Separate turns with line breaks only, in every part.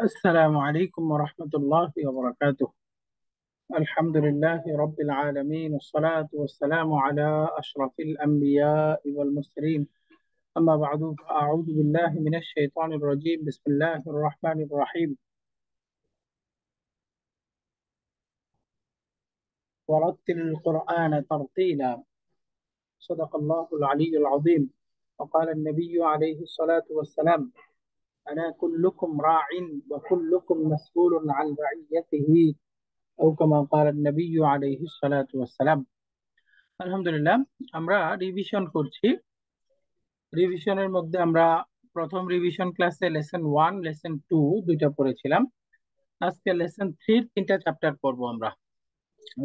السلام عليكم ورحمة الله وبركاته. الحمد لله رب العالمين، والصلاة والسلام على أشرف الأنبياء والمرسلين. أما بعد، فأعوذ بالله من الشيطان الرجيم. بسم الله الرحمن الرحيم. ورتل القرآن ترتيلا. صدق الله العلي العظيم. وقال النبي عليه الصلاة والسلام: أنا كلكم راع وكلكم مسؤول عن رعيته، أو كما قال النبي عليه الصلاة والسلام. আলহামদুলিল্লাহ, আমরা রিভিশন করছি। রিভিশনের মধ্যে আমরা প্রথম রিভিশন ক্লাসে লেসন 1, লেসন 2 দুইটা পড়েছিলাম। আজকে লেসন 3 তিনটা চ্যাপ্টার পড়বো আমরা।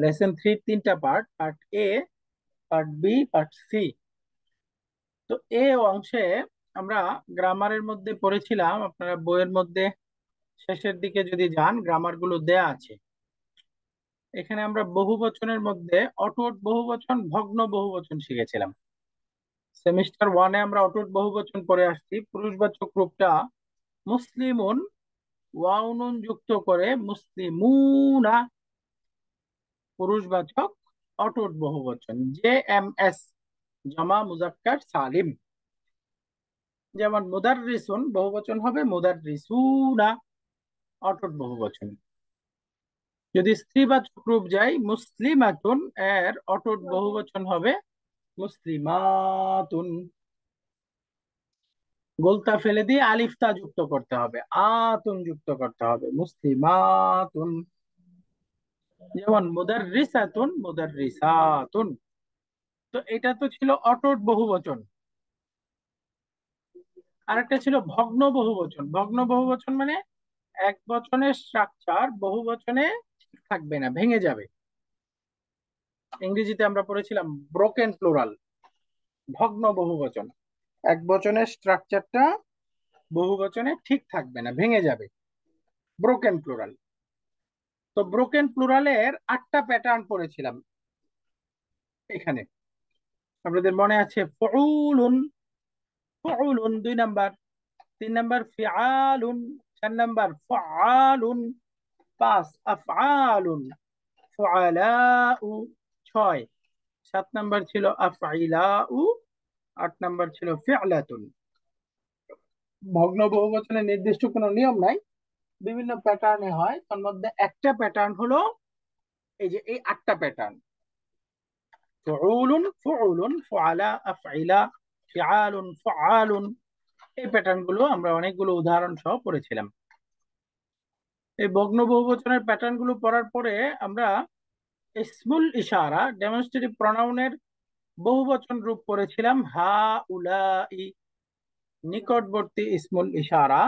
লেসন 3 তিনটা part: part A, part B, part C. তো এ অংশে আমরা গ্রামারের মধ্যে পড়েছিলাম। আপনারা বইয়ের মধ্যে শেষের দিকে যদি যান, গ্রামার গুলো দেয়া আছে। এখানে আমরা বহুবচনের মধ্যে অটুট বহুবচন, ভগ্ন বহুবচন শিখেছিলাম। সেমিস্টার 1-এ আমরা অটুট বহুবচন পড়ে আসছি। পুরুষবাচক রূপটা মুসলিমুন, ওয়াও নুন যুক্ত করে মুসলিমুনা। পুরুষবাচক অটুট বহুবচন জে এম এস, জামা মুজাক্কার সালিম। যেমন মুদাররিসুন বহুবচন হবে মুদাররিসুনা, অটুট বহুবচন। যদি স্ত্রীবাচক রূপ যাই, মুসলিমাতুন এর অটুট বহুবচন হবে মুসলিমাতুন। গোলতা ফেলে দিয়ে আলিফ তা যুক্ত করতে হবে, আতুন যুক্ত করতে হবে, মুসলিমাতুন। যেমন মুদাররিসাতুন মুদাররিসাতুন। তো এটা তো ছিল অটুট বহুবচন। আর একটা ছিল ভগ্ন বহুবচন। ভগ্ন বহুবচন মানে এক বচনের স্ট্রাকচার বহু বচনে ঠিক থাকবে না, ভেঙে যাবে। ইংরেজিতে আমরা পড়েছিলাম ব্রোকেন প্লুরাল। ভগ্ন বহুবচন, এক বচনের স্ট্রাকচারটা বহু বচনে ঠিক থাকবে না, ভেঙে যাবে, ব্রোকেন প্লুরাল। তো ব্রোকেন প্লুরালের 8টা প্যাটার্ন পড়েছিলাম এখানে। আপনাদের মনে আছে ফুউলুন, ফুউলুন 2 নাম্বার, 3 নাম্বার ফিআলুন, 4 নাম্বার ফাআলুন, 5 আফআলুন, ফুআলাউ 6, 7 নাম্বার ছিল আফআইলাউ, 8 নাম্বার ছিল ফিআলাতুন। ভগ্ন বহুবচনের নির্দিষ্ট কোনো নিয়ম নাই, বিভিন্ন প্যাটার্নে হয়। তার মধ্যে একটা প্যাটার্ন হলো এই যে এই 8টা প্যাটার্ন: ফুউলুন, ফুউলুন, ফুআলা, আফআইলা, ফিআলুন, ফুআলুন। এই প্যাটার্ন গুলো আমরা অনেকগুলো উদাহরণ সহ পড়েছিলাম। এই ভগ্ন বহুবচনের প্যাটার্ন গুলো পড়ার পরে আমরা ইসমুল ইশারা, ডেমনস্ট্রেটিভ প্রনাউনের বহুবচন রূপ পড়েছিলাম হা উলাই। নিকটবর্তী ইসমুল ইশারা,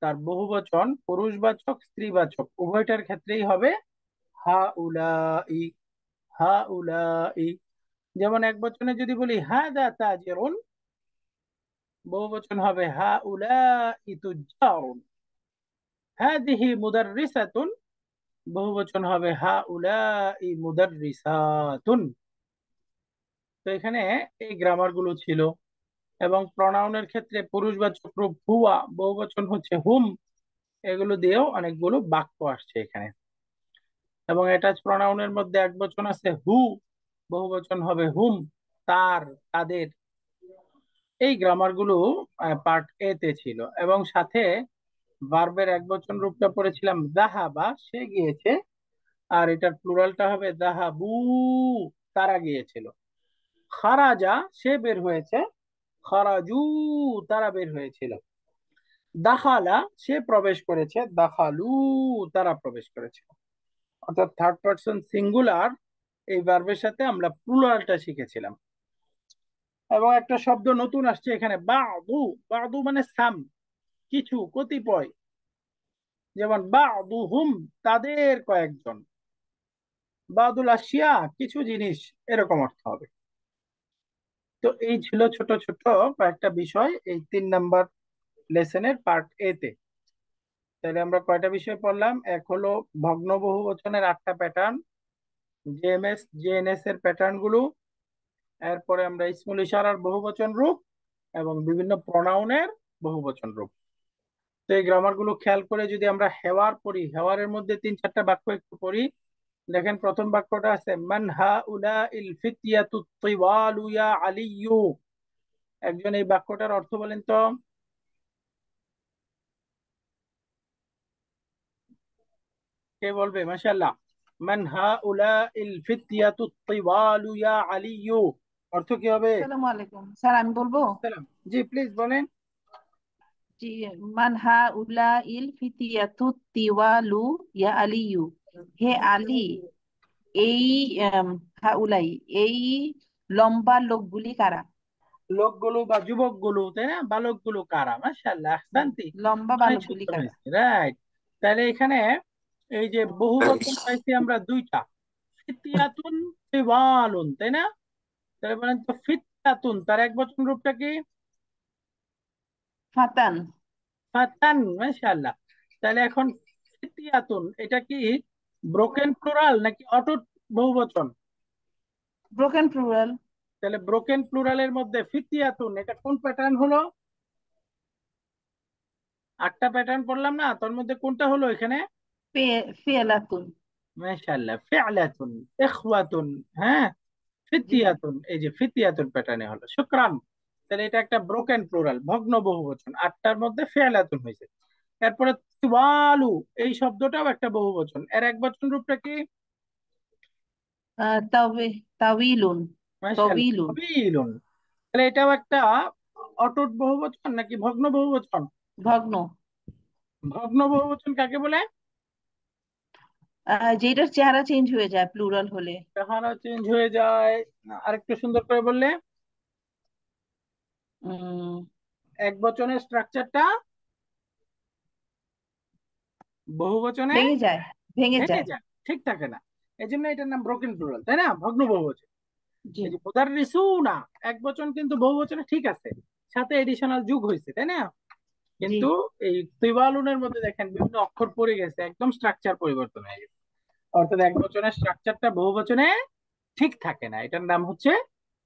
তার বহুবচন পুরুষবাচক স্ত্রীবাচক উভয়টার ক্ষেত্রেই হবে হা উলাই, হা উলাই। যেমন এক বচনে যদি বলি হাদা তাজিরুন, বহুবচন হবে হা উলাই তুজারুন। হাদিহি মুদাররিসাতুন, বহুবচন হবে হা উলাই মুদাররিসাতুন। তো এখানে এই গ্রামার গুলো ছিল। এবং প্রনাউনের ক্ষেত্রে পুরুষবাচক রূপ হুয়া, বহুবচন হচ্ছে হুম। এগুলো দিয়েও অনেকগুলো বাক্য আসছে এখানে। এবং অ্যাটাচ প্রনাউনের মধ্যে এক বচন আছে হু, বহুবচন হবে হুম, তার, তাদের। এই গ্রামার গুলো পার্ট এ তে ছিল। এবং সাথে ভার্বের এক বচন রূপটা পড়েছিলাম যাহাবা, সে গিয়েছে। আর এটার প্লুরালটা হবে যাহাবু, তারা গিয়েছিল। খারাজা, সে বের হয়েছে। খারাজু, তারা বের হয়েছিল। দাখালা, সে প্রবেশ করেছে। দাখালু, তারা প্রবেশ করেছে। অর্থাৎ থার্ড পারসন সিঙ্গুলার এই ভার্বের সাথে আমরা প্লুরালটা শিখেছিলাম। এবং একটা শব্দ নতুন আসছে এখানে, বাদু। বাদু মানে সাম, কিছু, কতিপয়। যেমন বাদুহুম, তাদের কয়েকজন। বাদুল আসিয়া, কিছু জিনিস, এরকম অর্থ হবে। তো এই ছিল ছোট ছোট কয়েকটা বিষয় এই 3 নাম্বার লেসনের পার্ট এ তে। তাহলে আমরা কয়টা বিষয় পড়লাম? এক হলো ভগ্ন বহুবচনের 8টা প্যাটার্ন, জেএমএস জেএনএস এর প্যাটার্ন গুলো। এরপরে আমরা ইসমুল ইশারার বহুবচন রূপ এবং বিভিন্ন প্রনাউনের বহুবচন রূপ। তো এই গ্রামার গুলো খেয়াল করে যদি আমরা হেওয়ার পড়ি, হেওয়ারের মধ্যে তিন চারটা বাক্য একটু পড়ি। দেখেন প্রথম বাক্যটা আছে মান হাউলা ইল ফিতয়াতু তিওয়ালু ইয়া আলিয়্যু। একজন এই বাক্যটার অর্থ বলেন তো। কে বলবে? মাশাআল্লাহ। মান হাউলা ইল ফিতয়াতু তিওয়ালু ইয়া আলিয়্যু, অর্থ কি হবে?
আসসালামু আলাইকুম স্যার, আমি বলবো।
সালাম। জি প্লিজ বলেন।
জি, মান হা উলা ইল ফিতিয়াতু তিওয়ালু ইয়া আলিয়ু, হে আলী, এই হা উলাই, এই লম্বা লোকগুলি কারা?
লোকগুলো বা যুবকগুলো, তাই না? বালকগুলো কারা? মাশাআল্লাহ, আহসানতি।
লম্বা
অনেক
বালকগুলি
সুন্দর
কারা?
হয়েছে, রাইট। তাহলে এখানে এই যে বহু বচন পাইছি আমরা দুইটা, ফিতিয়াতুন তিওয়ালুন, তাই না? তাহলে বলেন তো ফিতিয়াতুন তার এক বচন রূপটা কি?
ফাতান।
ফাতান, মাশাআল্লাহ। তাহলে এখন ফিতিয়াতুন এটা কি ব্রোকেন প্লুরাল নাকি অটুট বহুবচন?
Broken plural.
তাহলে ব্রোকেন প্লুরালের মধ্যে ফিতিয়াতুন এটা কোন প্যাটার্ন হলো? আটটা প্যাটার্ন পড়লাম না, তার মধ্যে কোনটা হলো এখানে?
ফিয়ালাতুন।
মাশাআল্লাহ, ফিআলাতুন, ইখওয়াতুন, হ্যাঁ,
জি স্যার।
ফিতিয়াতুন, এই যে ফিতিয়াতুন প্যাটার্নে হলো, শুকরান। তাহলে এটা একটা ব্রোকেন প্লুরাল, ভগ্ন বহুবচন, আটটার মধ্যে ফিআলাতুন হয়েছে। এরপরে তিওয়ালু, এই শব্দটাও একটা বহুবচন, এর এক বচন রূপটা কি?
তাওবে তাওয়িলুন।
মাশাআল্লাহ,
তবিলুন।
কবিলুন। তাহলে এটাও একটা অটুট বহুবচন নাকি ভগ্ন বহুবচন?
ভগ্ন।
ভগ্ন বহুবচন কাকে বলে?
যেটার চেহারা চেঞ্জ হয়ে যায় প্লুরাল হলে।
চেহারা চেঞ্জ হয়ে যায়। আরেকটু সুন্দর করে বললে।
উম
এক বচনের স্ট্রাকচারটা বহুবচনে
ভেঙে যায়। ভেঙে
ভেঙে
যায়।
যায়, ঠিক থাকে না। এই জন্য এটার নাম ব্রোকেন প্লুরাল, তাই না? ভগ্ন বহুবচন।
জি।
এই যে মুদাররিসুনা, এক বচন কিন্তু বহুবচনে ঠিক আছে, সাথে এডিশনাল যুগ হয়েছে, তাই না?
জি।
কিন্তু এই তিওয়ালুনের মধ্যে দেখেন বিভিন্ন অক্ষর পড়ে গেছে, একদম স্ট্রাকচার পরিবর্তন হয়ে গেছে। অর্থাৎ এক বচনের স্ট্রাকচারটা বহুবচনে ঠিক থাকে না, এটার নাম হচ্ছে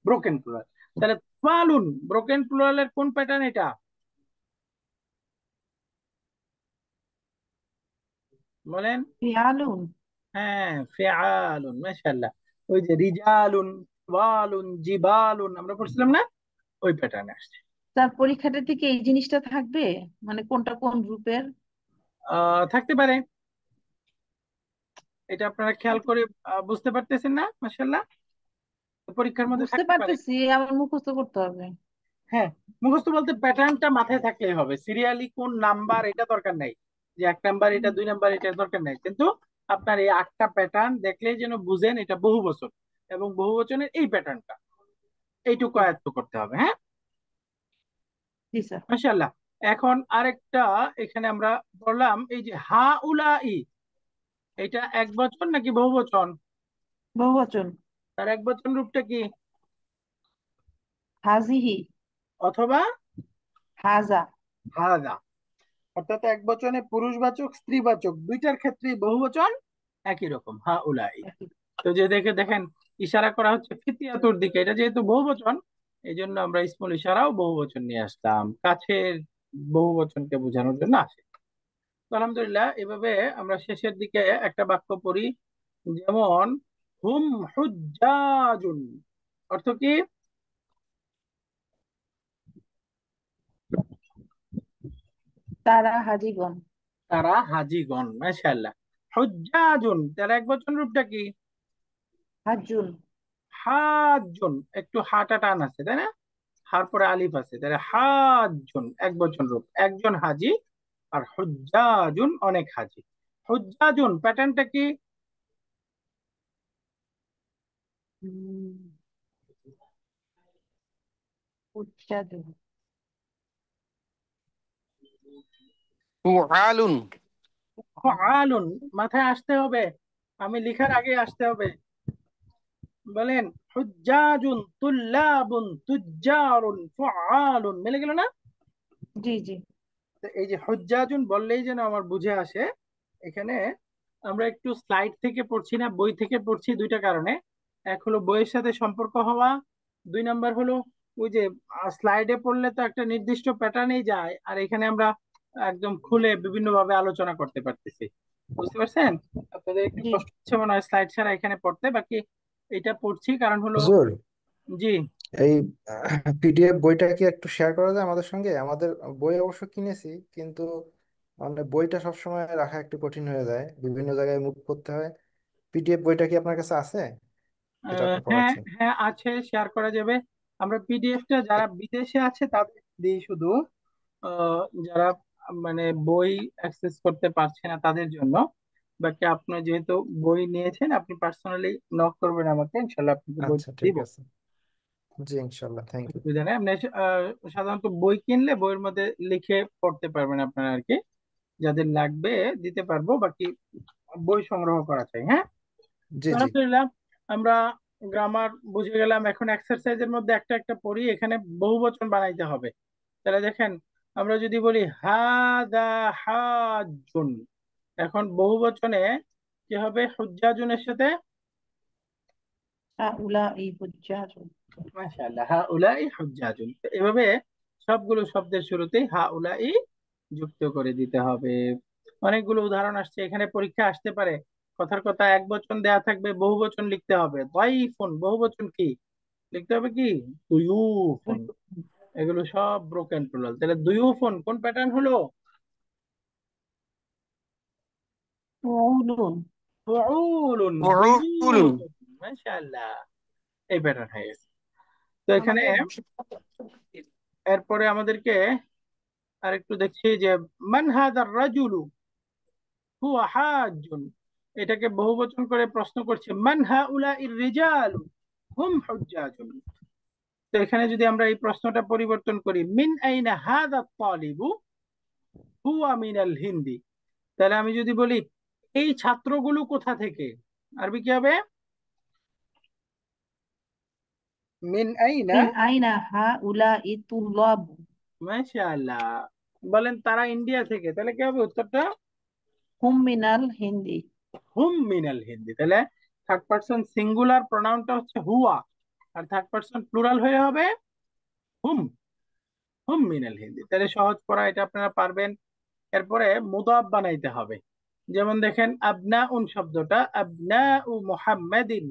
ব্রোকেন প্লুরাল। তাহলে তিওয়ালুন ব্রোকেন প্লুরালের কোন প্যাটার্ন এটা? বলেন।
ফিয়ালুন।
হ্যাঁ, ফিআলুন, মাশাআল্লাহ। ওই যে রিজালুন, ওয়ালুন, জিবালুন আমরা পড়ছিলাম না, ওই প্যাটার্নে আসছে।
তার পরীক্ষাটা থেকে এই জিনিসটা থাকবে, মানে কোনটা কোন গ্রুপের?
থাকতে পারে। এটা আপনারা খেয়াল করে বুঝতে পারতেছেন না? মাশাআল্লাহ, পরীক্ষার মধ্যে
বুঝতে
থাকতে পারে।
পারতেছি, আবার মুখস্থ করতে হবে।
হ্যাঁ, মুখস্থ বলতে প্যাটার্নটা মাথায় থাকলেই হবে, সিরিয়ালি কোন নাম্বার এটা দরকার নাই, যে এক নাম্বার এটা,
হুম।
দুই নাম্বার এটা দরকার নাই, কিন্তু আপনার এই আটটা প্যাটার্ন দেখলেই যেন বুঝেন এটা বহু বচন, এবং বহু বচনের এই প্যাটার্নটা, এইটুকু
জি।
আয়ত্ত করতে হবে। হ্যাঁ,
জি স্যার।
মাশাআল্লাহ। এখন আরেকটা এখানে আমরা বললাম, এই যে হা উলা ই, এটা এক বচন নাকি বহু বচন?
বহুবচন।
তার এক বচন রূপটা কি?
হাজিহি।
অথবা
হাজা।
হাদা। অর্থাৎ এক বচনে পুরুষবাচক স্ত্রীবাচক দুইটার ক্ষেত্রেই বহুবচন একই রকম, হা উলাই। তো যে দেখে দেখেন ইশারা করা হচ্ছে ফিতিয়াতুর দিকে, এটা যেহেতু বহুবচন, এই জন্য আমরা ইসমুল ইশারাও বহুবচন নিয়ে আসলাম, কাছের বহুবচনকে বোঝানোর জন্য আসে। তো আলহামদুলিল্লাহ, এভাবে আমরা শেষের দিকে একটা বাক্য পড়ি, যেমন হুম হুজ্জাজুন, অর্থ কি?
তারা হাজিগণ।
তারা হাজিগণ, মাশাআল্লাহ। হুজ্জাজুন তার এক বচন রূপটা কি?
হাজুন।
হাজুন, একটু হাটা টান আছে, তাই না? হার পরে আলিফ আছে, তাহলে হাজুন এক বচন রূপ, একজন হাজি। আর হুজ্জাজুন অনেক হাজি। হুজ্জাজুন প্যাটার্নটা কি?
হুম, উচ্চারণ।
ফুআলুন।
ফাআলুন, মাথায় আসতে হবে, আমি লিখার আগে আসতে হবে। বলেন হুজ্জাজুন, তুল্লাবুন, তুজ্জারুন, ফুআলুন, মিলে গেল না?
জি জি।
তো এই যে হুজ্জাজুন বললেই যেন আমার বুঝে আসে, এখানে আমরা একটু স্লাইড থেকে পড়ছি না, বই থেকে পড়ছি, দুইটা কারণে। এক হলো বইয়ের সাথে সম্পর্ক হওয়া, দুই নাম্বার হলো ওই যে স্লাইডে পড়লে তো একটা নির্দিষ্ট প্যাটার্নেই যায়, আর এখানে আমরা একদম খুলে বিভিন্ন ভাবে আলোচনা করতে পারতেছি। বুঝতে পারছেন? আপনাদের একটু
জি।
কষ্ট হচ্ছে মনে হয় স্লাইড ছাড়া এখানে পড়তে, বাকি এটা পড়ছি কারণ হলো।
হুজুর,
জি।
এই পিডিএফ বইটা কি একটু শেয়ার করা যায় আমাদের সঙ্গে? আমাদের বই অবশ্য কিনেছি, কিন্তু মানে বইটা সবসময় রাখা একটু কঠিন হয়ে যায়, বিভিন্ন জায়গায় মুভ করতে হয়। পিডিএফ বইটা কি আপনার কাছে আছে, যেটা আপনি
হ্যাঁ
পড়াচ্ছেন?
হ্যাঁ আছে, শেয়ার করা যাবে। আমরা পিডিএফটা যারা বিদেশে আছে তাদের দিই শুধু, যারা মানে বই অ্যাক্সেস করতে পারছে না তাদের জন্য। বাকি আপনি যেহেতু বই নিয়েছেন, আপনি পার্সোনালি নক করবেন আমাকে, ইনশাল্লাহ আপনাকে বই
আচ্ছা, ঠিক
দিব।
আছে। জি, ইনশাল্লাহ, থ্যাংক ইউ।
অসুবিধা নেই। আপনি সাধারণত বই কিনলে বইয়ের মধ্যে লিখে পড়তে পারবেন আপনারা আর কি। যাদের লাগবে দিতে পারবো, বাকি বই সংগ্রহ করা চাই। হ্যাঁ,
জি,
তো
জি।
আলহামদুলিল্লাহ, আমরা গ্রামার বুঝে গেলাম। এখন এক্সারসাইজের মধ্যে একটা একটা পড়ি, এখানে বহুবচন বানাইতে হবে। তাহলে দেখেন, আমরা যদি বলি হাদা হাজুন, এখন বহুবচনে কি হবে হুজ্জাজুনের সাথে?
হাউলাই হুজ্জাজুন।
মাশাআল্লাহ, হাউলাই হুজ্জাজুন। তো এভাবে সবগুলো শব্দের শুরুতেই হাউলাই যুক্ত করে দিতে হবে। অনেকগুলো উদাহরণ আসছে এখানে, পরীক্ষা আসতে পারে। কথার কথা এক বচন দেয়া থাকবে, বহু বচন লিখতে হবে। দাইফুন বহু বচন কি লিখতে হবে? কি দুয়ুফুন। এগুলো সব ব্রোকেন প্লুরাল। তাহলে দুয়ুফুন কোন প্যাটার্ন হলো?
ফুউলুন।
ফুউলুন
وعول।
দুয়ুফুন। মাশাআল্লাহ, এই প্যাটার্ন হয়ে গেছে। তো এখানে
আমাকে
এরপরে আমাদেরকে আরেকটু দেখছি যে মান হাদার রাজুলু হুয়া হাজ্জুন, এটাকে বহুবচন করে প্রশ্ন করছে মান হাউলাইর রিজালু হুম হুজ্জাজুন। তো এখানে যদি আমরা এই প্রশ্নটা পরিবর্তন করি, মিন আইনা হাদা তালিবু হুয়া মিনাল হিন্দি, তাহলে আমি যদি বলি এই ছাত্রগুলো কোথা থেকে, আরবি কি হবে? মিন আইনা।
মিন আইনা হাউলাই তুল্লাবু।
মাশাআল্লাহ, বলেন তারা ইন্ডিয়া থেকে, তাহলে কি হবে উত্তরটা?
হুম মিনাল হিন্দি।
হুম মিনাল হিন্দি। তাহলে থার্ড পারসন সিঙ্গুলার প্রোনাউনটা হচ্ছে হুয়া, আর থার্ড পারসন প্লুরাল হয়ে হবে হুম। হুম মিনাল হিন্দি। তাহলে সহজ পড়া, এটা আপনারা পারবেন। এরপরে মুদাফ বানাইতে হবে। যেমন দেখেন আবনা উন শব্দটা, আবনা উ মুহাম্মাদিন,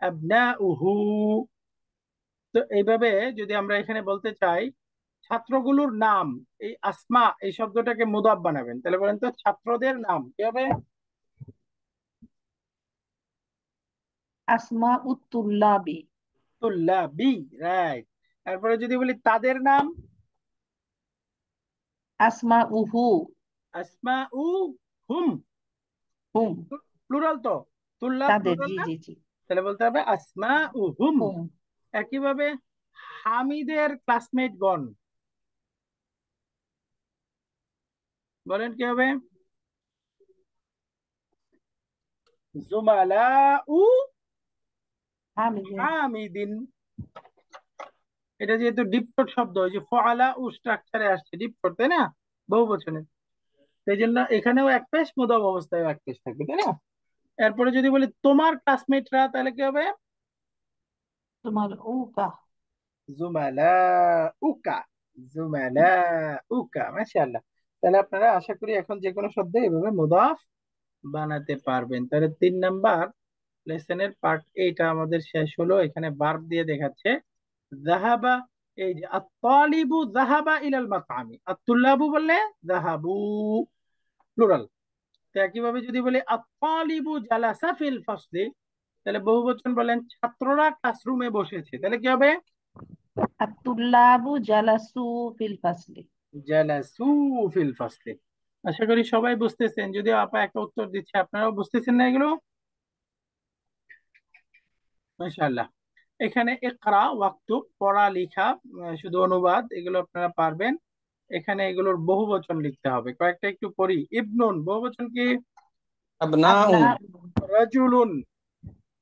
আবনা উহু। তো এইভাবে যদি আমরা এখানে বলতে চাই ছাত্রগুলোর নাম, এই আসমা এই শব্দটাকে মুদাফ বানাবেন, তাহলে বলেন তো ছাত্রদের নাম কি হবে?
আসমা উত্তুল্লাবি।
তুল্লাবি, রাইট। তারপরে যদি বলি তাদের নাম,
আসমা উহু।
আসমা উ হুম,
হুম।
প্লুরাল তো, তুল্লাব
তাদের,
প্লুরাল
জি
না?
জি জি।
তাহলে বলতে হবে আসমা উ হুম।
হুম।
একইভাবে হামিদের ক্লাসমেট গণ, বলেন কি হবে? জুমালা উ
হামিদিন।
হামিদিন। এটা যেহেতু ডিপকোড শব্দ, ওই যে ফআলা উ স্ট্রাকচারে আসছে ডিপকোড, তাই না? বহু বচনে, সেই জন্য এখানেও এক পেশ, মুদাফ অবস্থায় এক পেশ থাকবে, তাই না? এরপরে যদি বলি তোমার ক্লাসমেটরা, তাহলে কি হবে?
তোমার উকা।
জুমালা উকা, জুমালা উকা। মাশাআল্লাহ। তাহলে আপনারা আশা করি এখন যে কোনো শব্দে এভাবে মুদাফ বানাতে পারবেন। তাহলে 3 নাম্বার লেসনের পার্ট এইটা আমাদের শেষ হলো। এখানে ভার্ব দিয়ে দেখাচ্ছে যাহাবা, এই যে আত-তালিবু যাহাবা ইলাল মাতআমি, আত-তুল্লাবু বললে যাহাবু প্লুরাল। তো একইভাবে যদি বলি আত-তালিবু জালাসা ফিল ফাসলি, তাহলে বহুবচন বলেন ছাত্ররা ক্লাসরুমে বসেছে, তাহলে কি হবে?
আতুল্লাবু জালাসু ফিল ফাসলি।
জালাসু ফিল ফাসলি। আশা করি সবাই বুঝতেছেন, যদিও আপা একটা উত্তর দিচ্ছে, আপনারাও বুঝতেছেন না এগুলো? মাশাআল্লাহ। এখানে ইকরা ওয়াক্তুব, পড়া লেখা, শুধু অনুবাদ, এগুলো আপনারা পারবেন। এখানে এগুলোর বহুবচন লিখতে হবে, কয়েকটা একটু পড়ি। ইবনুন বহুবচন কি?
أبناء।
আবনা।
রাজুলুন,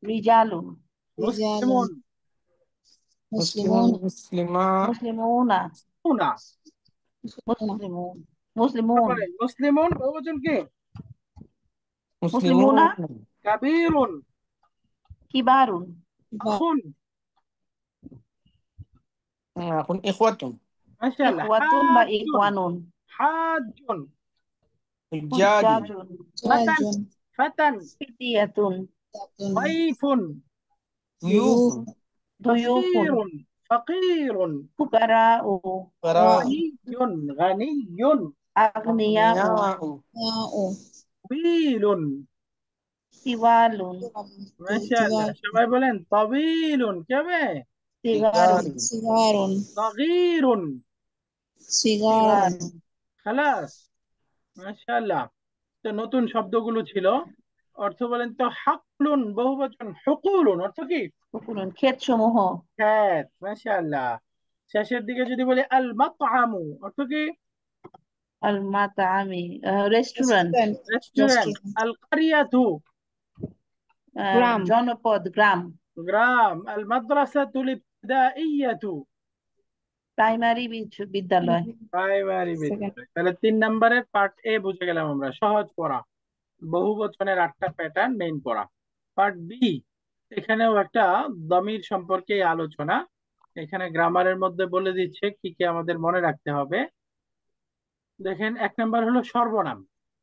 রিজালুন।
رجال
মুসলিমুন,
مسلمون
مسلمات.
মুসলিমুনা।
মুনা।
مسلمون
মুসলিমুন। মুসলিমুন।
বলেন মুসলিমুন বহুবচন কি?
মুসলিমুনা।
مسلمون.
কাবীরুন,
কিবারুন।
كبار
আখুন।
أكون إخوة.
মাশাআল্লাহ।
ইখওয়াতুন বা
হাজুন,
ইখওয়ানুন।
হাজ্জুন,
حجاج
হুজ্জাজুন,
ফাতান,
جاج
ফাতান,
ফিতিয়াতুন,
تاتن
ضيفٌ,
ضيوف
ضيوف
দুয়ুফুন,
فقير، فقير،
ফুকারাউ,
فراء
غني، غني،
আগনিয়াউ,
أغنياء
ياء
طويل،
তিওয়ালুন,
মাশাআল্লাহ, সবাই বলেন طويل কি হবে?
সিগারুন,
سجار
صغار
صغير،
صغار
সিগারুন,
খালাস, মাশাআল্লাহ। তো নতুন শব্দগুলো ছিল, অর্থ বলেন তো। হাকলুন বহুবচন, হুকুলুন অর্থ কি?
ফুকুলুন, ক্ষেত সমূহ,
খ্যাত, মাশাআল্লাহ। শেষের দিকে যদি বলি আল মাতআমু অর্থ কি?
আল মাতামি, রেস্টুরেন্ট,
restaurant
রেস্টুরেন্ট।
restaurant
আল কারিয়াতু
গ্রাম
জনপদ, গ্রাম,
গ্রাম। আল মাদ্রাসাতুল ইবতিদাইয়াতু
প্রাইমারি বিদ্যালয়,
প্রাইমারি
second
বিদ্যালয়। তাহলে 3 নম্বরের পার্ট এ বুঝে গেলাম আমরা, সহজ পড়া, বহুবচনের 8টা প্যাটার্ন মেইন পড়া। পার্ট বি, এখানেও একটা দমির সম্পর্কে আলোচনা। এখানে গ্রামারের মধ্যে বলে দিচ্ছে কি কি আমাদের মনে রাখতে হবে। দেখেন 1 নম্বর হলো সর্বনাম,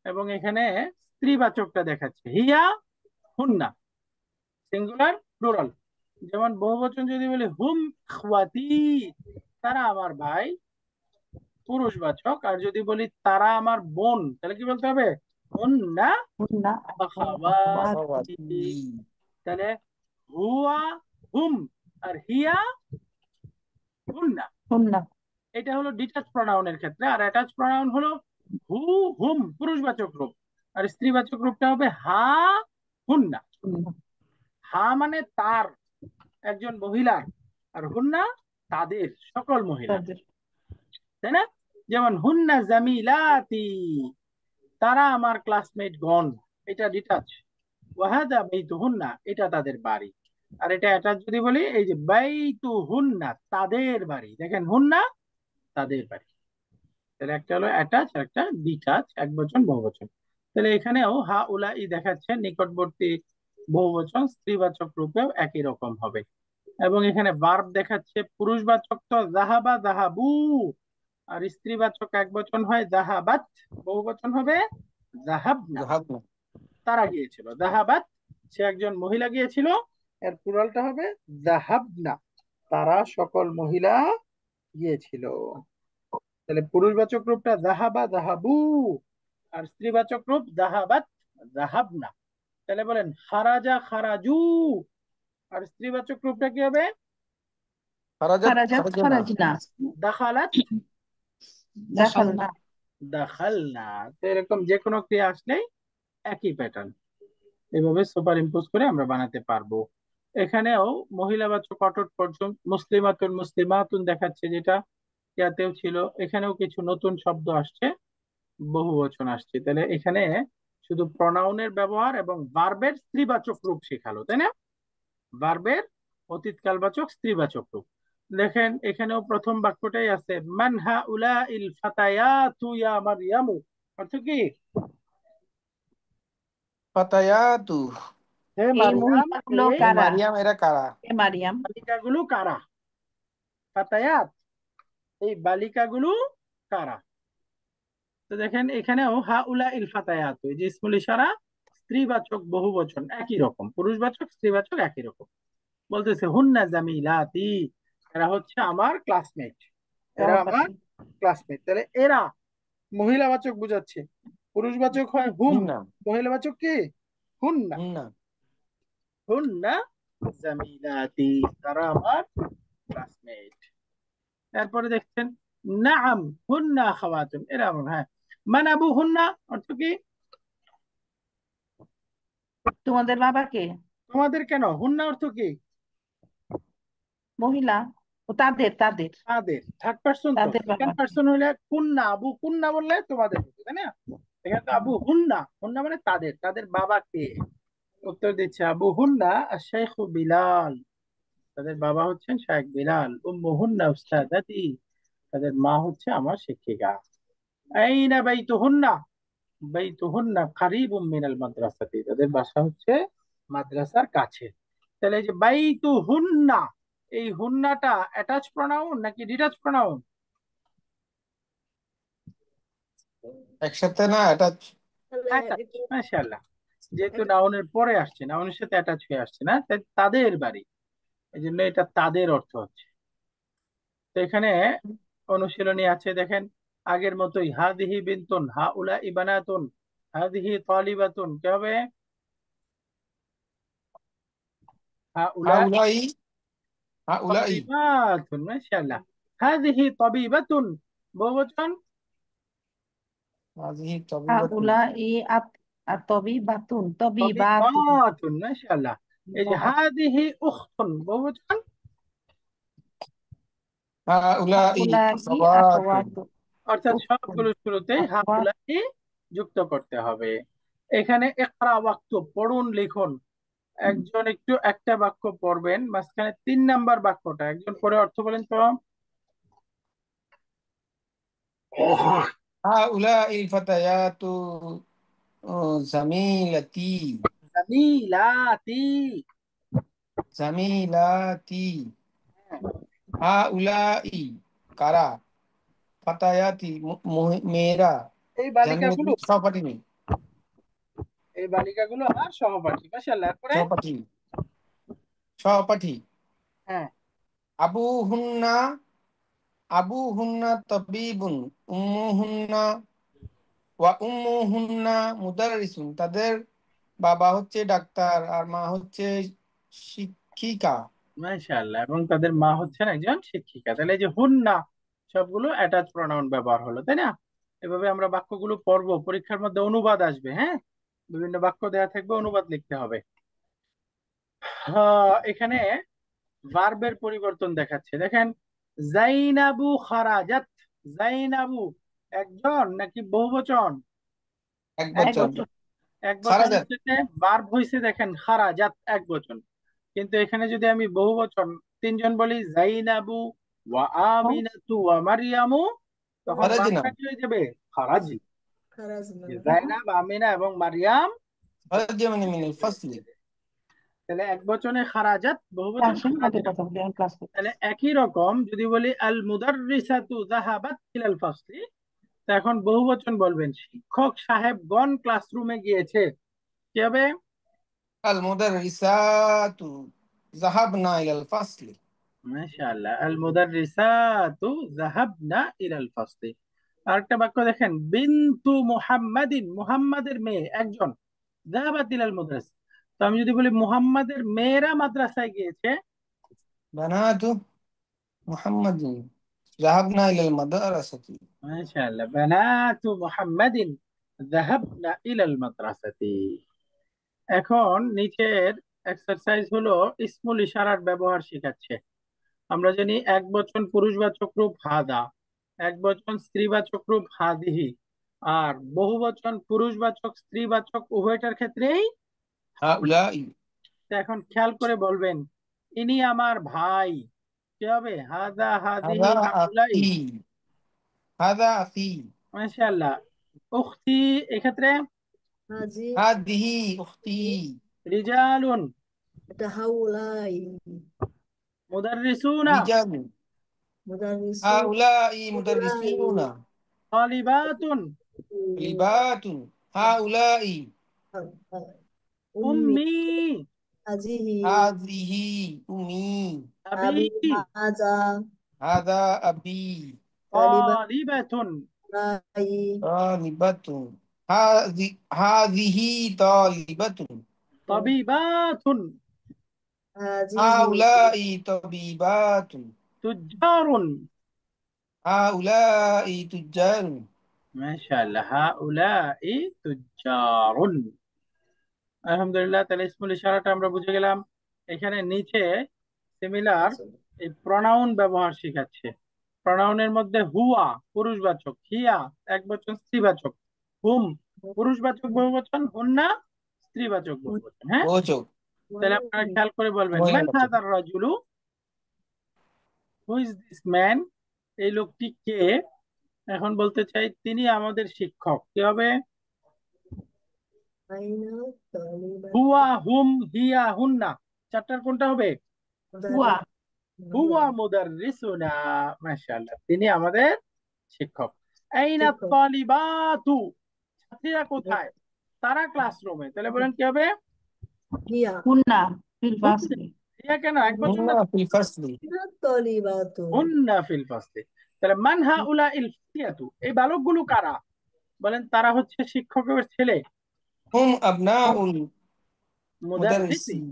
এবং এখানে স্ত্রীবাচকটা দেখাচ্ছে হিয়া, হুন্না, সিঙ্গুলার, প্লুরাল। যেমন বহুবচন যদি বলি হুম ইখওয়াতি, তারা আমার ভাই, পুরুষবাচক। আর যদি বলি তারা আমার বোন, তাহলে কি বলতে হবে? হুন্না
হুন্না
আখাওয়াতি।
أخواتي
তাহলে হুয়া, হুম, আর হিয়া, হুন্না।
হুন্না,
এটা হলো ডিটাচ প্রোনাউনের ক্ষেত্রে। আর অ্যাটাচ প্রোনাউন হলো হু, হুম পুরুষবাচক রূপ, আর স্ত্রীবাচক রূপটা হবে হা, হুন্না।
হুন্না,
হা মানে তার, একজন মহিলার, আর হুন্না তাদের, সকল মহিলা,
তাদের,
তাই না? যেমন হুন্না জামিলাতি, তারা আমার ক্লাসমেট গণ, এটা ডিটাচ। ওয়াহাদা বাইতুহুন্না, এটা তাদের বাড়ি। আর এটা অ্যাটাচ যদি বলি, এই যে বাইতুহুন্না তাদের বাড়ি, দেখেন হুন্না তাদের বাড়ি। তাহলে একটা হলো অ্যাটাচ আর একটা ডিটাচ, একবচন বহুবচন। তাহলে এখানেও হা উলা ই দেখাচ্ছে নিকটবর্তী বহুবচন, স্ত্রীবাচক রূপেও একই রকম হবে। এবং এখানে ভার্ব দেখাচ্ছে, পুরুষবাচক তো জাহাবা জাহাবু, আর স্ত্রীবাচক একবচন হয় জাহাবাত, বহুবচন হবে জাহাবনা,
ذهبنا
তারা গিয়েছিল। জাহাবাত, সে একজন মহিলা গিয়েছিল, এর প্লুরালটা হবে জাহাবনা, তারা সকল মহিলা গিয়েছিল। তাহলে পুরুষবাচক রূপটা জাহাবা জাহাবু, আর স্ত্রীবাচক রূপ জাহাবাত জাহাবনা। তাহলে বলেন খারাজা খারাজু, আর স্ত্রীবাচক রূপটা কি হবে?
خرجت
খারাজাত,
خرجنا
খারাজনা,
দাখালাত
দেখালনা,
دخلنا
দাখালনা। তো এরকম যে কোনো ক্রিয়া আসলেই একই প্যাটার্ন, এভাবে সুপার ইম্পোজ করে আমরা বানাতে পারবো। এখানেও মহিলাবাচক অটট পর্যন্ত মুসলিমাতুন মুসলিমাতুন দেখাচ্ছে, যেটা ইয়াতেও ছিল। এখানেও কিছু নতুন শব্দ আসছে, বহুবচন আসছে। তাহলে এখানে শুধু প্রনাউনের ব্যবহার এবং ভার্বের স্ত্রীবাচক রূপ শেখালো, তাই না? ভার্বের অতীতকালবাচক স্ত্রীবাচক রূপ। দেখেন এখানেও প্রথম বাক্যটাই আছে, মান হাউলা ইল ফাতায়াতু ইয়া মারইয়ামু, অর্থ কি?
فتيات
হে
এই
মারইয়াম,
মহিলাগুলো
এই
এ
কারা?
মারিয়াম এরা কারা?
এ মারিয়াম,
বালিকাগুলো কারা? ফাতায়াত, এই বালিকাগুলো কারা? তো দেখেন এখানেও হাউলা ইল ফাতায়াত, এই যে ইসমুল ইশারা, স্ত্রীবাচক বহুবচন একই রকম, পুরুষবাচক স্ত্রীবাচক একই রকম। বলতেছে হুন্না জামিলাতি, এরা হচ্ছে আমার ক্লাসমেট, এরা আমার
সহপাঠী,
ক্লাসমেট। তাহলে এরা মহিলাবাচক বোঝাচ্ছে, পুরুষবাচক হয় হুম,
হিন্না
মহিলাবাচক কি? হুন্না।
হিন্না
হুন্না জামিলাতি, তারা আমার ক্লাসমেট। তারপরে দেখছেন নাআম হুন্না আখাওয়াতুন, এরা আমার, হ্যাঁ। মান আবু হুন্না অর্থ কি?
তোমাদের বাবাকে,
তোমাদের কেন, হুন্না অর্থ কি?
মহিলা, ও তাদের, তাদের,
তাদের, থার্ড পার্সন। তো
তাদের
সেকেন্ড
বাবাকে,
পার্সন হলে কুন্না, আবু কুন্না বললে তোমাদের হতো, তাই না? এখানে তো আবু হুন্না, হুন্না মানে তাদের, তাদের বাবা কে? উত্তর দিচ্ছে আবু হুন্না শেখ বিলাল, তাদের বাবা হচ্ছেন শেখ বিলাল। উম্মু হুন্না উস্তাদাতি, তাদের মা হচ্ছে আমার শিক্ষিকা। আইনা বাইতুহুন্না, বাইতুহুন্না কারীবুম মিনাল মাদ্রাসাতি, তাদের বাসা হচ্ছে মাদ্রাসার কাছে। তাহলে এই যে বাইতুহুন্না, এই হুন্নাটা অ্যাটাচ প্রোনাউন নাকি ডিটাচ প্রোনাউন?
একসাথে না অ্যাটাচ।
অ্যাটাচ, মাশাআল্লাহ। যেহেতু নাউনের পরে আসছে, নাউনের সাথে অ্যাটাচ হয়ে আসছে না, তাই তাদের বাড়ি, এই জন্য এটা তাদের অর্থ হচ্ছে। তো এখানে অনুশীলনী আছে দেখেন, আগের মতোই, হাদিহি বিনতুন, হাউলা ইবানাতুন, হাদিহি তালিবাতুন, কি হবে? হাউলা
হাউলাই হাউলাই
তালিবাতুন, মাশাআল্লাহ। হাদিহি তাবিবাতুন, বহুবচন,
হাযিহি তাবিবাতুন
হাউলাই তবি বাতুন
তাবিবাতুন, মাশাআল্লাহ। এই যে হাদিহি উখতুন, বহুবচন,
হাউলাই
হাউলাই
আখাওয়াতুন।
আখাওয়াতুন
অর্থাৎ
উখতুন
সবগুলো শুরুতেই
আখাওয়াত
হাউলাই যুক্ত করতে হবে। এখানে ইকরা ওয়াক্তুব, পড়ুন লিখুন। একজন একটু একটা বাক্য পড়বেন, মাঝখানে 3 নাম্বার বাক্যটা একজন পড়ে অর্থ বলেন তো।
হাউলাই ফাতায়াতু জামিলাতি
জামিলাতি।
জামিলাতি। হাউলাই কারা, ফাতায়াতি মেয়েরা,
এই
জামিলাতি
বালিকাগুলো,
সহপাঠী নেই,
এই বালিকাগুলো আমার সহপাঠী, মাশাআল্লাহ করে।
সহপাঠী সহপাঠী।
হ্যাঁ,
আবু হুন্না আবু হুন্না তবিবুন উম্মুহুন্না উম্মুহুন্না মুদাররিসুন। তাদের বাবা হচ্ছে ডাক্তার আর মা হচ্ছে শিক্ষিকা।
মাশাআল্লাহ। এবং তাদের মা হচ্ছেন একজন শিক্ষিকা। তাহলে এই যে হুন্না, সবগুলো অ্যাটাচ প্রনাউন ব্যবহার হলো, তাই না? এভাবে আমরা বাক্যগুলো পড়বো, পরীক্ষার মধ্যে অনুবাদ আসবে। হ্যাঁ, বিভিন্ন বাক্য দেয়া থাকবে, অনুবাদ লিখতে হবে। এখানে ভার্বের পরিবর্তন দেখাচ্ছে দেখেন, জাইনাবু খারাজাত। জাইনাবু একজন নাকি বহুবচন?
এক
এক
বছর।
বছর
এক বচনের
খারাজাত
সাথে ভার্ব হইছে দেখেন খারাজাত, এক বচন। কিন্তু এখানে যদি আমি বহুবচন 3জন বলি, জাইনাবু ওয়া আমিনাতু ওয়া মারিয়ামু, তখন
খারাজিনা
ভার্বটা কি হয়ে যাবে? খারাজি। যে জাইনাব, আমিনা এবং মারিয়াম
খারাজিনা মিনাল ফাসলি।
তাহলে এক বচনে খারাজাত, বহুবচন
আসেন হাতে
খারাজিনা।
কথা বলি, আমি ক্লাস করতেছি।
তাহলে একই রকম যদি বলি আল মুদাররিসাতু যাহাবাত ইলাল ফাসলি, তো এখন বহুবচন বলবেন, শিক্ষক সাহেবগণ ক্লাসরুমে গিয়েছে, কি হবে?
আল মুদাররিসাতু যাহাবনা ইলাল ফাসলি।
মাশাআল্লাহ, আল মুদাররিসাতু যাহাবনা ইলাল ফাসলি। আরেকটা বাক্য দেখেন, বিনতু মুহাম্মাদিন, মুহাম্মাদের মেয়ে একজন, যাহাবাত ইলাল মাদ্রাসা। তো আমি যদি বলি মুহাম্মাদের মেয়েরা মাদ্রাসায় গিয়েছে,
বানাতু মুহাম্মাদিন যাহাবনা ইলাল মাদ্রাসাতি।
মাশাআল্লাহ, বানাতু মুহাম্মাদিন যাহাবনা ইলাল মাদ্রাসাতি। এখন নিচের এক্সারসাইজ হলো ইসমুল ইশারার ব্যবহার শেখাচ্ছে। আমরা জানি এক বচন পুরুষবাচক রূপ হাদা, এক বচন স্ত্রীবাচক রূপ হাদিহি, আর বহুবচন পুরুষবাচক স্ত্রীবাচক উভয়টার ক্ষেত্রেই হাউলা।
হাউলাই
তো এখন খেয়াল করে বলবেন, ইনি আমার ভাই, কি হবে? হাদা হাদিহি
হাদা
হাউলাই।
আখি হাদা আখি
মাশাআল্লাহ। উখতি এক্ষেত্রে
হাদিহি উখতি
রিজালুন, মুদাররিসুনা,
রিজালু হাউলাই মুদাররিসুনা
তালিবাতুন,
লিবাতুন হাউলাই
উম্মি,
হাযিহি উম্মি
আবি,
হাদা আবি
তালিবাতুন,
তালিবাতুন হাযিহি তালিবাতুন
তাবিবাতুন,
হাউলাই তাবিবাতুন
তুজ্জারুন।
হাউলাই তুজ্জারুন।
মাশাআল্লাহ, হাউলাই তুজ্জারুন। আলহামদুলিল্লাহ, তাহলে ইসমুল ইশারাটা আমরা বুঝে গেলাম। এখানে নিচে সিমিলার এই প্রনাউন ব্যবহার শিখাচ্ছে। প্রনাউনের মধ্যে হুয়া পুরুষবাচক, হিয়া একবচন স্ত্রীবাচক, হুম পুরুষবাচক বহুবচন, হুন্না স্ত্রীবাচক বহুবচন। হ্যাঁ,
ওচক
তাহলে আপনারা খেয়াল করে বলবেন, মান
মহিলাবাচক।
হাদার রাজুলু, হু ইজ দিস ম্যান, এই লোকটি কে? এখন বলতে চাই তিনি আমাদের শিক্ষক, কি হবে? হুয়া, হুম, হিয়া, হুন্না, চারটার কোনটা হবে?
হুয়া
হুয়া মুদাররিসুনা। মাশাআল্লাহ, তিনি আমাদের শিক্ষক। আইনা তালিবাতু, ছাত্রীরা কোথায়? তারা ক্লাসরুমে। তাহলে বলেন কি হবে?
হুন্না ফিল
হুন্না।
ফাসলি।
ইয়া কেন এক বছর না,
হুন্না ফিল ফাসলি।
হুন্না ফিল ফাসলি। তাহলে মান হাউলা ইল ফিতিয়াতু, এই বালকগুলো কারা? বলেন তারা হচ্ছে শিক্ষকের ছেলে,
হুম আবনাউল
মুদাররিসি।
মুদাররিসিন।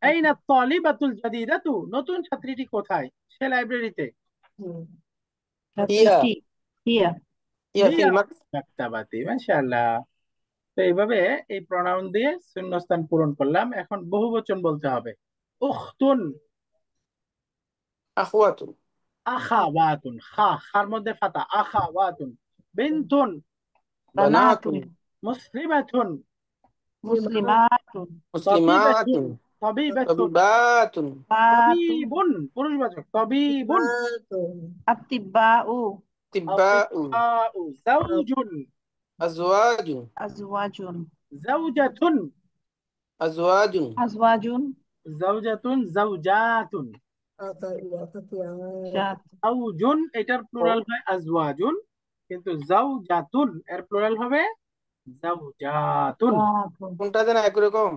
আইনা তালিবাতুল জাদিদাতু, নতুন ছাত্রীটি কোথায়? সে লাইব্রেরিতে।
হিয়া
ছাত্রীটি হিয়া
হিয়া ফিল
মাকতাবাতি। মাশাআল্লাহ। তো এইভাবে এই প্রনাউন দিয়ে শূন্যস্থান পূরণ করলাম। এখন বহুবচন বলতে হবে। উখতুন,
আখওয়াতুন।
আখাওয়াতুন, খার মধ্যে ফাতা, আখাওয়াতুন। বিনতুন,
বানাতুন
বানাতুন।
মুসলিমাতুন,
মুসলিমাতুন
তাবিবাতুন,
মুসলিমাতুন।
তাবিবাতুন,
তাবিবাতুন।
বাতুন
তাবিবুন, পুরুষবাচক, তাবিবুন,
আত্তিবাউ
তিব্বাউ।
আতিবাউ, জাওজুন,
আজওয়াজুন।
আজওয়াজুন
জাওজাতুন,
আজওয়াজুন।
আজওয়াজুন
জাওজাতুন, জাওজাতুন,
জাত
জাওজুন এটার প্লুরাল হয় আজওয়াজুন, কিন্তু জাওজাতুন এর প্লুরাল হবে জাওজাতুন।
জাতুন
কোনটা যেন একরকম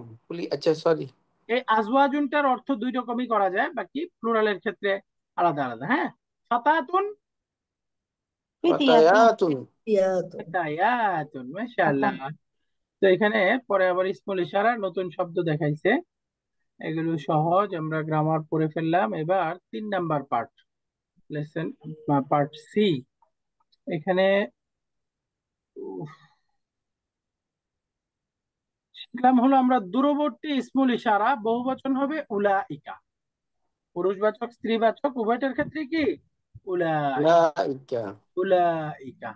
আচ্ছা সরি।
এই আজওয়াজুনটার অর্থ দুই রকমই করা যায়, বাকি প্লুরালের ক্ষেত্রে আলাদা আলাদা। হ্যাঁ, ফাতাতুন,
ফিতিয়াতুন
ফাতায়াতুন।
ফাতায়াতুন। মাশাআল্লাহ।
ফাতা
তো এখানে পরে আবার ইসমুল ইশারার নতুন শব্দ দেখাইছে, এগুলো সহজ, আমরা গ্রামার পড়ে ফেললাম। এবার 3 number part, lesson part C. এখানে উফ, শিখলাম হলো আমরা দূরবর্তী ইসমুল ইশারা, বহুবচন হবে উলাইকা, পুরুষবাচক স্ত্রীবাচক উভয়টার ক্ষেত্রে কি উলাইকা,
লাইকা।
উলাইকা।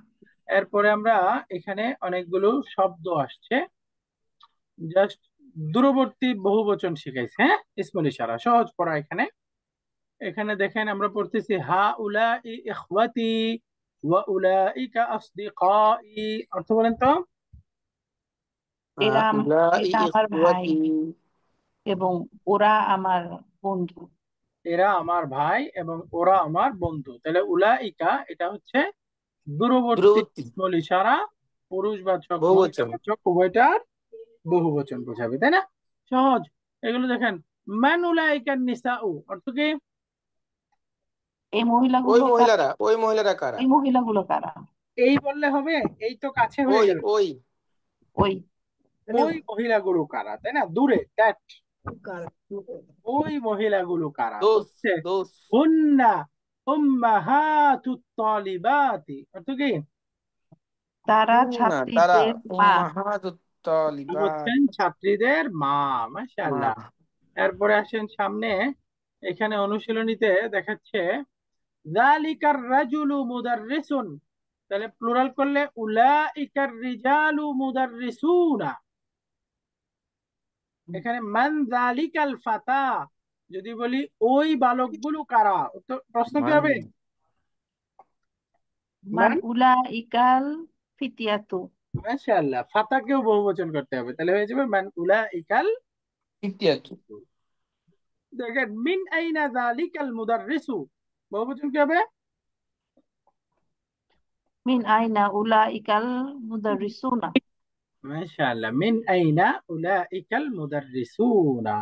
এরপরে আমরা এখানে অনেকগুলো শব্দ আসছে, জাস্ট দূরবর্তী বহুবচন শিখাইছে। হ্যাঁ, ইসমুল ইশারা সহজ পড়া। এখানে এখানে দেখেন আমরা পড়তেছি হা উলাই ইখওয়াতি ওয়া উলাইকা আসদিকাই। অর্থ বলেন তো?
এরা
হাউলাই
এটা আমার ভাই
ইখওয়াতি।
এবং ওরা আমার বন্ধু।
এরা আমার ভাই এবং ওরা আমার বন্ধু। তাহলে উলাইকা এটা হচ্ছে দূরবর্তী
দূরবর্তী
ইসমুল ইশারা, পুরুষবাচক
বহুবচন।
মহিলাবাচক উভয়টার বহুবচন বোঝাবে, তাই না? সহজ। এগুলো দেখেন, মান উলাইকান নিসাউ, অর্থ কি?
এই মহিলাগুলো কারা?
ওই মহিলারা কারা?
এই মহিলাগুলো কারা?
এই বললে হবে? এই তো কাছে হয়ে
ওই
গেল।
ওই
ওই
ওই মহিলাগুলো কারা, তাই না? দূরে, দ্যাট, ওই মহিলাগুলো কারা? তো
দোস
হচ্ছে
দোস।
হুন্না উম্মাহাতুত তালিবাতি, অর্থ কি?
তারা
না তারা
ছাত্রীদের মা।
উম্মাহাতুত তালিবাত।
হচ্ছেন ছাত্রীদের মা।
মা।
মাশাআল্লাহ। এরপরে আসেন সামনে, এখানে অনুশীলনীতে দেখাচ্ছে যালিকার রাজুলু মুদাররিসুন, তাহলে প্লুরাল করলে উলাইকার রিজালু মুদাররিসুনা। এখানে মান যালিকাল ফাতা, যদি বলি ওই বালকগুলো কারা, তো প্রশ্ন কি
মান।
হবে?
মান
মান,
উলাইকাল ফিতিয়াতু।
মাশাআল্লাহ, ফাতাকেও বহুবচন করতে হবে, তাহলে হয়ে যাবে মান উলাইকাল।
ফিতিয়াতু।
দেখেন মিন আইনা যালিকাল মুদাররিসু, বহুবচন কি হবে?
মিন আইনা উলাইকাল মুদাররিসুনা।
মাশাআল্লাহ, মিন আইনা উলাইকাল মুদাররিসুনা।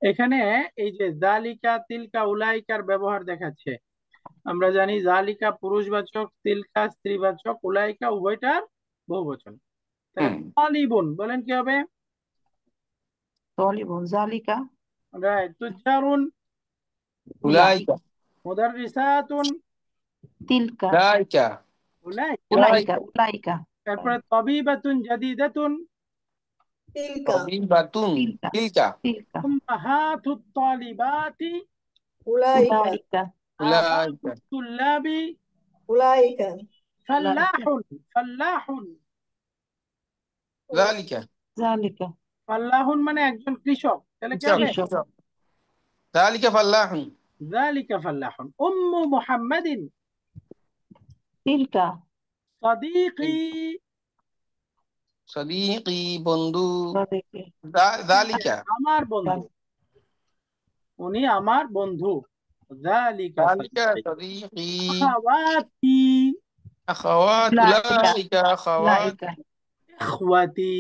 এখানে এই যে জালিকা তিলকা উলাইকার ব্যবহার দেখাচ্ছে। আমরা জানি জালিকা পুরুষবাচক, তিলকা স্ত্রীবাচক, উলাইকা উভয়টার বহুবচন। তাহলে
হুম।
তালিবুন বলেন কি হবে?
তালিবুন জালিকা
রাইট। তুজারুন,
উলাইকা।
মুদাররিসাতুন,
তিলকা
লাইকা।
উলাইকা।
উলাইকা
লাইকা।
উলাইকা
তারপরে তাবিবাতুন জাদিদাতুন,
তাবিবাতুন।
তিলকা
তিলকা।
তিলকা
উম্মাহাতুত তালিবাতি,
উলাইকা
উলাইকা।
আবাউত তুল্লাবি,
উলাইকা
ফাল্লাহুন, ফাল্লাহুন।
যালিকা।
জালিকা
ফাল্লাহুন মানে একজন কৃষক, তাহলে কি
কৃষক।
হবে?
কৃষক।
যালিকা ফাল্লাহুন।
যালিকা ফাল্লাহুন। উম্মু মুহাম্মাদিন
তিলকা
সাদিকি,
সাদিকি বন্ধু।
সাদিকে
যালিকা।
আমার বন্ধু, উনি আমার বন্ধু। যালিকা
যালিকা
সাদিকি।
সাদিকি।
আখাওয়াতি,
আখাওয়াত,
উলাইকা
উলাইকা আখাওয়াত,
উলাইকা
ইখওয়াতি,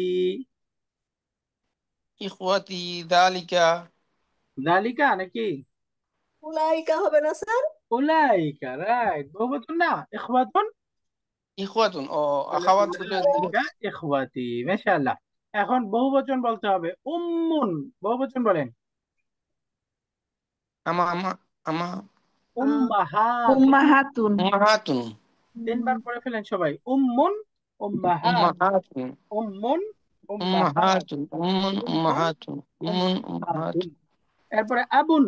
ইখওয়াতি, যালিকা,
যালিকা নাকি
উলাইকা হবে না স্যার?
উলাইকা, রাইট। বহুবচন না, ইখওয়াতুন,
ইখওয়াতুন, ও
তাহলে
আখাওয়াত দুটো দুটো।
উলাইকা ইখওয়াতি, মাশাআল্লাহ। এখন বহুবচন বলতে হবে উম্মুন, বহুবচন বলেন।
আমা আমা আমা
উম্মাহাতুন,
উম্মাহাতুন
উম্মাহাতুন,
তিনবার পড়ে ফেলেন সবাই। উম্মুন, উম্মাহাত,
উম্মাহাতুন,
উম্মুন, উম্মাহাত,
উম্মাহাতুন, উম্মুন,
উম্মুন,
উম্মাহাতুন, উম্মুন,
উম্মাহাতুন।
উম্মাহাতুন,
এরপরে আবুন,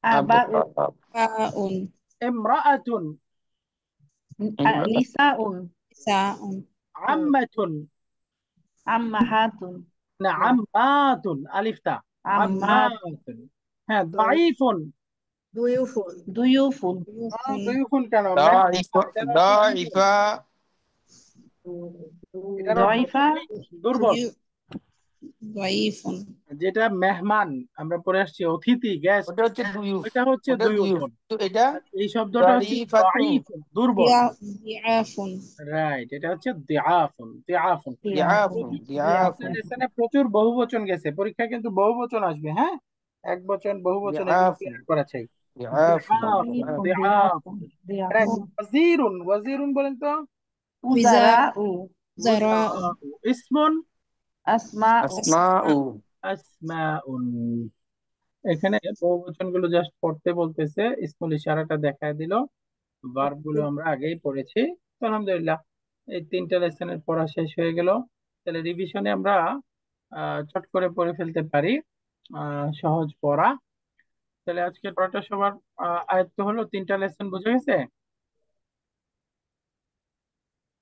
আবু,
আবাউ
বাউন
ইমরাআতুন,
নিসাউন
সাউন
আম্মাতুন,
আম্মাহাতুন
না আম্মাতুন, আলিফতা,
আম্মাত
আম্মাতুন। হ্যাঁ, দাইফুন,
দুইউফুন
দুয়ুফুন
ইউফুন
দুইফুন কেন হবে?
দাইফা,
এটার অর্থ দুর্বল,
দাইফা,
এটার অর্থ হচ্ছে
দয়ফা
দুর্বল।
দাইফুন
যেটা মেহমান, আমরা পড়ে আসছি অতিথি, গেস্ট,
ওটা হচ্ছে দুইউফ,
ওইটা হচ্ছে
ওটা দুইউফ,
দুইফুন।
তো এটা
আর এই শব্দটা হচ্ছে
দাইফাতুন,
দাইফুন, দুর্বল।
দিআফুন
রাইট, এটা হচ্ছে দিআফুন, দিআফুন।
দিআফুন,
আপনার
দিআফুন,
লেসনে প্রচুর বহুবচন গেছে, পরীক্ষা কিন্তু বহুবচন আসবে। হ্যাঁ, এক বচন, বহুবচন, এগুলো
দিআফুন,
ক্লিয়ার করা চাই।
দিআফুন,
দিআফুন,
দিয়াফুন
দিআফুন। রাইট,
দিয়াফুন
ওয়াজিরুন, ওয়াজিরুন বলেন তো।
উজারাউ
জারাউ
উজারাউ, ইসমুন,
আসমাউ
আসমাউ,
আসমাউন। এখানে বহুবচন গুলো জাস্ট পড়তে বলতেছে, স্মল ইশারাটা দেখায় দিল। ভার্ব গুলো আমরা আগেই পড়েছি। তো আলহামদুলিল্লাহ, এই তিনটা লেসনের পড়া শেষ হয়ে গেল। তাহলে রিভিশনে আমরা চট করে পড়ে ফেলতে পারি, সহজ পড়া। তাহলে আজকে পড়াটা সবার আয়ত্ত হলো, তিনটা লেসন বুঝে গেছে।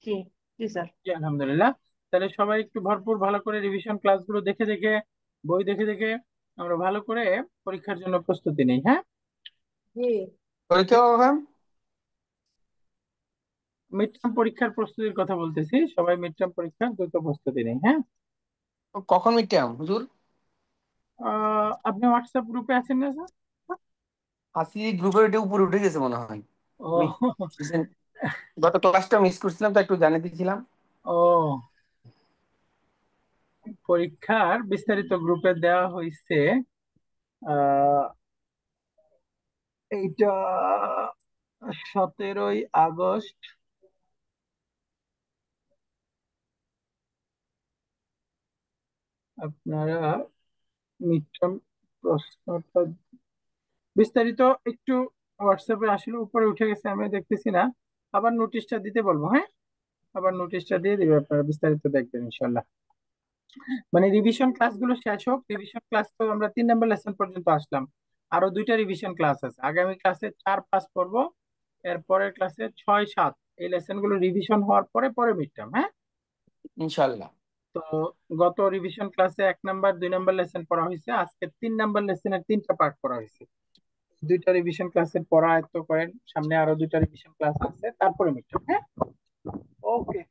জি জি স্যার
জি, আলহামদুলিল্লাহ। তাহলে সবাই একটু ভরপুর ভালো করে রিভিশন ক্লাসগুলো দেখে দেখে, বই দেখে দেখে আমরা ভালো করে পরীক্ষার জন্য প্রস্তুতি নেই। হ্যাঁ,
জি
পরীক্ষা কখন?
মিড টার্ম পরীক্ষার প্রস্তুতির কথা বলতেছি, সবাই মিড টার্ম পরীক্ষার দ্রুত প্রস্তুতি নেই। হ্যাঁ,
কখন মিড টার্ম হুজুর?
আপনি হোয়াটসঅ্যাপ গ্রুপে আছেন না স্যার?
আসি গ্রুপের এটা উপরে উঠে গেছে মনে হয়। আমি
ও
recent গত ক্লাসটা মিস করছিলাম, তো একটু জানিয়ে দিয়েছিলাম।
ও, পরীক্ষার বিস্তারিত গ্রুপে দেওয়া হয়েছে। আহ এইটা 17ই আগস্ট, আপনারা মিড টার্ম প্রশ্নটা বিস্তারিত একটু হোয়াটসঅ্যাপে আসলে উপরে উঠে গেছে, আমি দেখতেছি না। আবার নোটিশটা দিতে বলবো। হ্যাঁ, আবার নোটিশটা দিয়ে দিবে, আপনারা বিস্তারিত দেখবেন ইনশাল্লাহ। মানে রিভিশন ক্লাসগুলো শেষ হোক। রিভিশন ক্লাস তো আমরা 3 নম্বর লেসন পর্যন্ত আসলাম, আরো 2টা রিভিশন ক্লাস আছে। আগামী ক্লাসে 4, 5 পড়বো, এর পরের ক্লাসে 6, 7। এই লেসন গুলো রিভিশন হওয়ার পরে পরে মিড টার্ম। হ্যাঁ,
ইনশাল্লাহ।
তো গত রিভিশন ক্লাসে 1 নম্বর, 2 নম্বর লেসন পড়া হয়েছে, আজকে 3 নম্বর লেসনের 3টা পার্ট পড়া হয়েছে। 2টা রিভিশন ক্লাসের পড়া আয়ত্ত করেন, সামনে আরো 2টা রিভিশন ক্লাস আছে, তারপরে মিড টার্ম। হ্যাঁ, ওকে।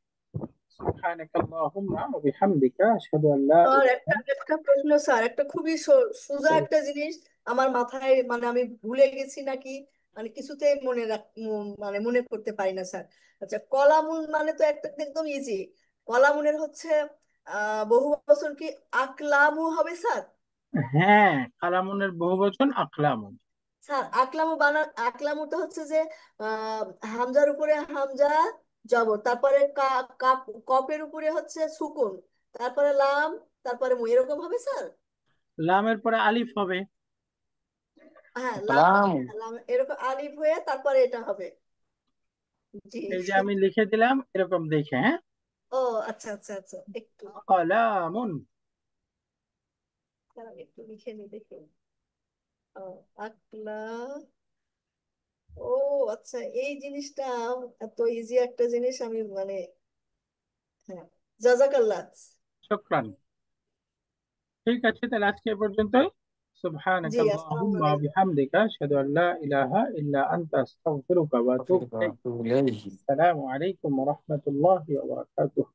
সুবহানাক আল্লাহুম্মা ওয়া বিহামদিকা আশহাদু আল্লা
স্যার,
ইলাহা।
একটা প্রশ্ন স্যার, একটা খুবই সোজা একটা জিনিস আমার মাথায়, মানে আমি ভুলে গেছি নাকি, মানে কিছুতেই মানে মনে করতে পারি না স্যার। আচ্ছা, কলামুন মানে তো একটা একদম ইজি। কলামুনের হচ্ছে বহু বচন কি আকলামু হবে স্যার?
হ্যাঁ, কালামুনের বহুবচন আকলামুন।
স্যার আকলামু আকলামুটা হচ্ছে যে হামজার উপরে হামজা জবর, তারপরে কপের উপরে হচ্ছে সুকুন, তারপরে লাম, তারপরে মু, এরকম হবে স্যার?
লামের পরে আলিফ হবে।
হ্যাঁ, লাম,
কালাম,
লাম এরকম আলিফ হয়ে তারপরে এটা হবে। জি।
এই যে আমি লিখে দিলাম এরকম দেখে। হ্যাঁ,
ও আচ্ছা আচ্ছা আচ্ছা, একটু
কালামুন।
দাঁড়ান, একটু লিখে নি দেখি। ও, আকলা, ও আচ্ছা, এই জিনিসটা এত ইজি একটা জিনিস, আমি মানে, হ্যাঁ, জাজাকাল্লাহ।
শুকরান। ঠিক আছে, তাহলে আজকে এ পর্যন্তই। সুবহানাক
জি, আসসালামু
আল্লাহুম্মা ওয়া
আলাইকুম।
বিহামদিকা আশহাদু আল্লা ইলাহা ইল্লা আনতা আস্তাগফিরুকা ওয়া আতুবু ইলাইক।
আস্তাগফিরুকা ওয়া আতুবু ইলাইহি।
আসসালামু আলাইকুম ওয়া রাহমাতুল্লাহি ওয়া বারাকাতুহু।